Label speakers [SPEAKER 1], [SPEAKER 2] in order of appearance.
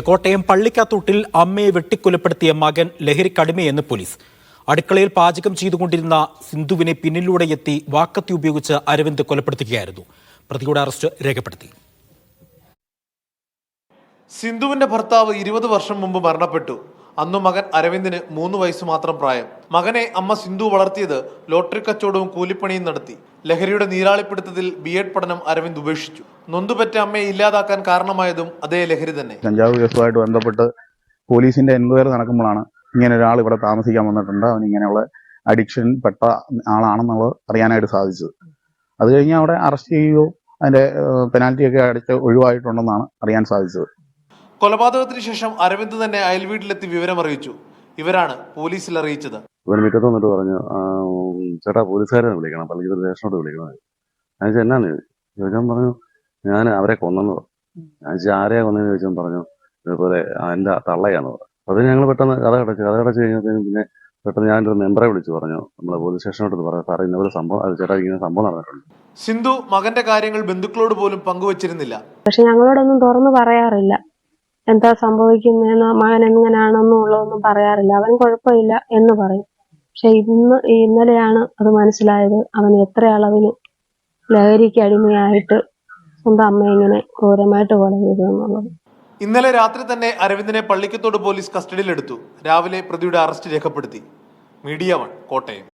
[SPEAKER 1] കോട്ടയം പള്ളിക്കാത്തൂട്ടിൽ അമ്മയെ വെട്ടിക്കൊലപ്പെടുത്തിയ മകൻ ലഹരിക്കടിമയെന്ന് പോലീസ്. അടുക്കളയിൽ പാചകം ചെയ്തുകൊണ്ടിരുന്ന സിന്ധുവിനെ പിന്നിലൂടെ എത്തി വാക്കത്തി ഉപയോഗിച്ച് അരവിന്ദ് കൊലപ്പെടുത്തുകയായിരുന്നു. പ്രതിയുടെ അറസ്റ്റ് രേഖപ്പെടുത്തി.
[SPEAKER 2] സിന്ധുവിന്റെ ഭർത്താവ് 20 വർഷം മുമ്പ് മരണപ്പെട്ടു. അന്നു മകൻ അരവിന്ദിന് 3 വയസ്സ് മാത്രം പ്രായം. മകനെ അമ്മ സിന്ധു വളർത്തിയത് ലോട്ടറി കച്ചവടവും കൂലിപ്പണിയും നടത്തി. ലഹരിയുടെ നീരാളിപ്പിടുത്തത്തിൽ B.Ed പഠനം അരവിന്ദ് ഉപേക്ഷിച്ചു. നൊന്തുപെറ്റ അമ്മയെ ഇല്ലാതാക്കാൻ കാരണമായതും അതേ ലഹരി തന്നെ.
[SPEAKER 3] കഞ്ചാവ് കേസുമായിട്ട് ബന്ധപ്പെട്ട് പോലീസിന്റെ എൻക്വയറി നടക്കുമ്പോഴാണ് ഇങ്ങനെ ഒരാൾ ഇവിടെ താമസിക്കാൻ വന്നിട്ടുണ്ട്, അവൻ ഇങ്ങനെയുള്ള അഡിക്ഷൻ പെട്ട ആളാണെന്നുള്ളത് അറിയാനായിട്ട് സാധിച്ചത്. അത് കഴിഞ്ഞ് അവിടെ അറസ്റ്റ് ചെയ്യുകയോ അതിന്റെ പെനാൽറ്റിയൊക്കെ അടിച്ച് ഒഴിവായിട്ടുണ്ടെന്നാണ് അറിയാൻ സാധിച്ചത്.
[SPEAKER 2] കൊലപാതകത്തിന് ശേഷം അരവിന്ദ് തന്നെ അയൽവീട്ടിലെത്തി വിവരം അറിയിച്ചു. ഇവരാണ് പോലീസിൽ അറിയിച്ചത്.
[SPEAKER 4] ഇവർ മിറ്റത്ത് വന്നിട്ട് പറഞ്ഞു, ചേട്ടാ പോലീസുകാരെ വിളിക്കണം, പള്ളിക്കൽ സ്റ്റേഷനോട് വിളിക്കണം. ഞാൻ ചോദിച്ചാൽ എന്നാന്ന് ചോദിച്ചാൽ പറഞ്ഞു, ഞാൻ അവരെ കൊന്നെന്ന് പറഞ്ഞു. ഞാൻ ചോദിച്ചാൽ ആരെയാ കൊന്നെന്ന് ചോദിച്ചാൽ പറഞ്ഞു, ഇതുപോലെ എൻ്റെ തള്ളയാന്ന് പറഞ്ഞു. അത് ഞങ്ങൾ പെട്ടെന്ന് കഥ കടച്ച് കഴിഞ്ഞപ്പോഴത്തേക്കും പിന്നെ പെട്ടെന്ന് ഞാനൊരു മെമ്പറെ വിളിച്ചു പറഞ്ഞു, നമ്മളെ പോലീസ് സ്റ്റേഷനോട് പറഞ്ഞു, സാറേ ഇന്നൊരു സംഭവം, അത് ചേട്ടാ ഇങ്ങനെ സംഭവം നടന്നിട്ടുണ്ട്.
[SPEAKER 2] സിന്ധു മകന്റെ കാര്യങ്ങൾ ബന്ധുക്കളോട് പോലും പങ്കുവച്ചിരുന്നില്ല.
[SPEAKER 5] പക്ഷെ ഞങ്ങളോടൊന്നും തുറന്നു പറയാറില്ല. എന്താ സംഭവിക്കുന്നതെന്നോ മകൻ എങ്ങനെയാണെന്നുള്ളതൊന്നും പറയാറില്ല. അവൻ കുഴപ്പമില്ല എന്ന് പറയും. പക്ഷെ ഇന്നലെയാണ് അത് മനസ്സിലായത്, അവൻ എത്ര അളവിന് ലഹരിക്ക് അടിമയായിട്ട് സ്വന്തം അമ്മയെ ഇങ്ങനെ ക്രൂരമായിട്ട് കൊല ചെയ്തു എന്നുള്ളത്.
[SPEAKER 2] ഇന്നലെ രാത്രി തന്നെ അരവിന്ദിനെ പള്ളിക്കത്തോട് പോലീസ് കസ്റ്റഡിയിലെടുത്തു. രാവിലെ പ്രതിയുടെ അറസ്റ്റ് രേഖപ്പെടുത്തി. മീഡിയ 1 കോട്ടയം.